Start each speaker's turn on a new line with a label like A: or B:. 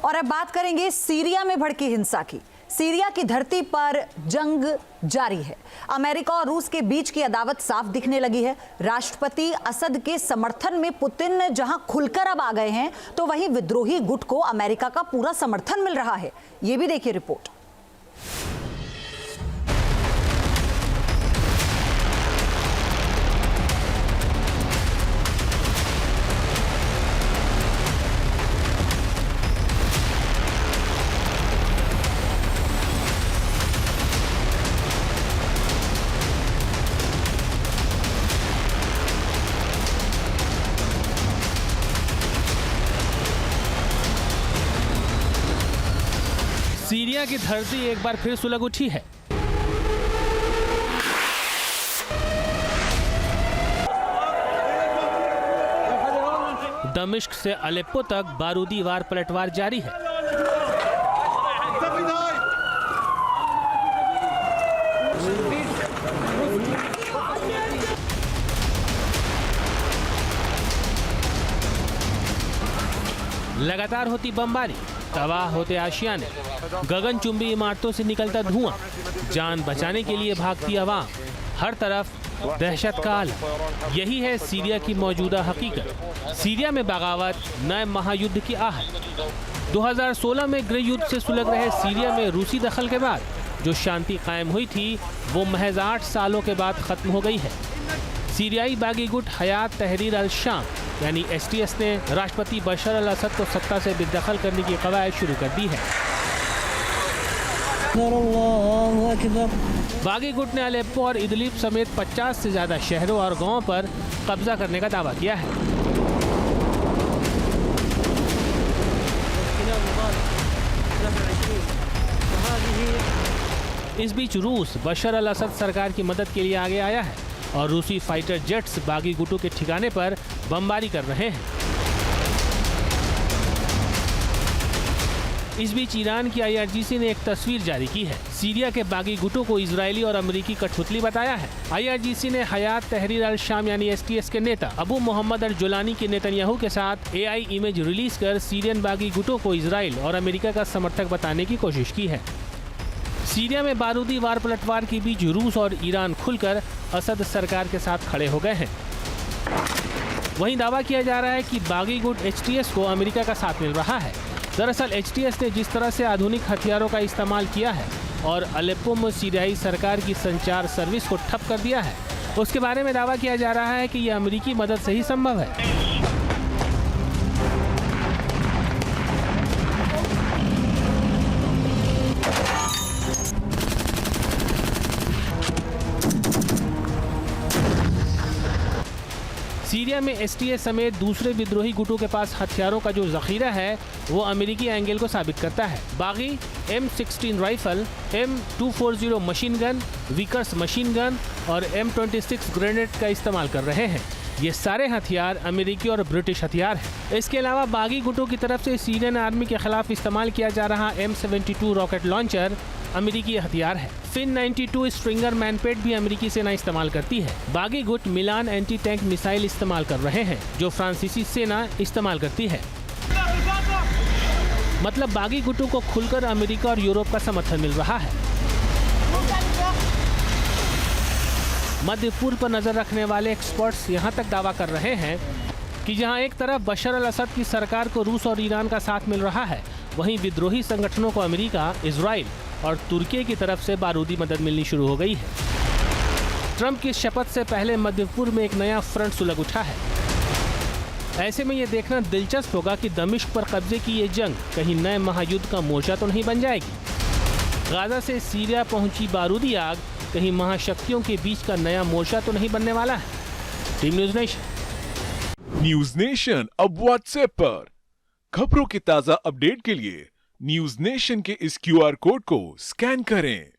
A: और अब बात करेंगे सीरिया में भड़की हिंसा की। सीरिया की धरती पर जंग जारी है। अमेरिका और रूस के बीच की अदावत साफ दिखने लगी है। राष्ट्रपति असद के समर्थन में पुतिन जहां खुलकर अब आ गए हैं, तो वहीं विद्रोही गुट को अमेरिका का पूरा समर्थन मिल रहा है। ये भी देखिए रिपोर्ट।
B: सीरिया की धरती एक बार फिर सुलग उठी है। दमिश्क से अलेप्पो तक बारूदी वार पलटवार जारी है। लगातार होती बमबारी, तबाह होते आशियाने, गगनचुंबी इमारतों से निकलता धुआं, जान बचाने के लिए भागती आवाम, हर तरफ दहशत का आलम। यही है सीरिया की मौजूदा हकीकत। सीरिया में बगावत नए महायुद्ध की आहट। 2016 में गृह युद्ध से सुलग रहे सीरिया में रूसी दखल के बाद जो शांति कायम हुई थी, वो महज 8 सालों के बाद खत्म हो गई है। सीरियाई बागी गुट हयात तहरीर अल शाम यानी STS ने राष्ट्रपति बशर अल असद को सत्ता से बेदखल करने की कवायद शुरू कर दी है। बागी गुट ने अलेप्पो और इदलिब समेत 50 से ज्यादा शहरों और गांवों पर कब्जा करने का दावा किया है। इस बीच रूस बशर अल असद सरकार की मदद के लिए आगे आया है और रूसी फाइटर जेट्स बागी गुटों के ठिकाने पर बमबारी कर रहे हैं। इस बीच ईरान की IRGC ने एक तस्वीर जारी की है। सीरिया के बागी गुटों को इजरायली और अमेरिकी कठपुतली बताया है। IRGC ने हयात तहरीर अल शाम यानी STS के नेता अबू मोहम्मद अल जुलानी के नेतन्याहू के साथ AI इमेज रिलीज कर सीरियन बागी गुटों को इजराइल और अमेरिका का समर्थक बताने की कोशिश की है। सीरिया में बारूदी वार पलटवार के बीच रूस और ईरान खुलकर असद सरकार के साथ खड़े हो गए हैं। वहीं दावा किया जा रहा है कि बागी गुट HTS को अमेरिका का साथ मिल रहा है। दरअसल HTS ने जिस तरह से आधुनिक हथियारों का इस्तेमाल किया है और अलेप्पो में सीरियाई सरकार की संचार सर्विस को ठप कर दिया है, उसके बारे में दावा किया जा रहा है कि यह अमेरिकी मदद से ही संभव है। सीरिया में STS समेत दूसरे विद्रोही गुटों के पास हथियारों का जो जखीरा है, वो अमेरिकी एंगल को साबित करता है। बागी M16 rifle, M240 machine gun, Vickers machine gun और M26 ग्रेनेड का इस्तेमाल कर रहे हैं। ये सारे हथियार अमेरिकी और ब्रिटिश हथियार हैं। इसके अलावा बागी गुटों की तरफ से सीरियन आर्मी के खिलाफ इस्तेमाल किया जा रहा M72 रॉकेट लॉन्चर अमेरिकी हथियार है। फिन 92 स्ट्रिंगर मैनपेट भी अमेरिकी सेना इस्तेमाल करती है। बागी गुट मिलान एंटी टैंक मिसाइल इस्तेमाल कर रहे हैं, जो फ्रांसीसी सेना इस्तेमाल करती है। मतलब बागी गुटों को खुलकर अमेरिका और यूरोप का समर्थन मिल रहा है। मध्य पूर्व पर नजर रखने वाले एक्सपर्ट्स यहाँ तक दावा कर रहे हैं कि जहाँ एक तरफ बशर अल असद की सरकार को रूस और ईरान का साथ मिल रहा है, वहीं विद्रोही संगठनों को अमेरिका, इजराइल और तुर्की की तरफ से बारूदी मदद मिलनी शुरू हो गई है। ट्रंप की शपथ से पहले मध्य पूर्व में एक नया फ्रंट सुलग उठा है। ऐसे में यह देखना दिलचस्प होगा कि दमिश्क पर कब्जे की ये जंग कहीं नए महायुद्ध का मोर्चा तो नहीं बन जाएगी। गाजा से सीरिया पहुंची बारूदी आग कहीं महाशक्तियों के बीच का नया मोर्चा तो नहीं बनने वाला है। टीम न्यूज़ नेशन
C: अब व्हाट्सएप पर खबरों की ताजा अपडेट के लिए न्यूज़ नेशन के इस QR कोड को स्कैन करें।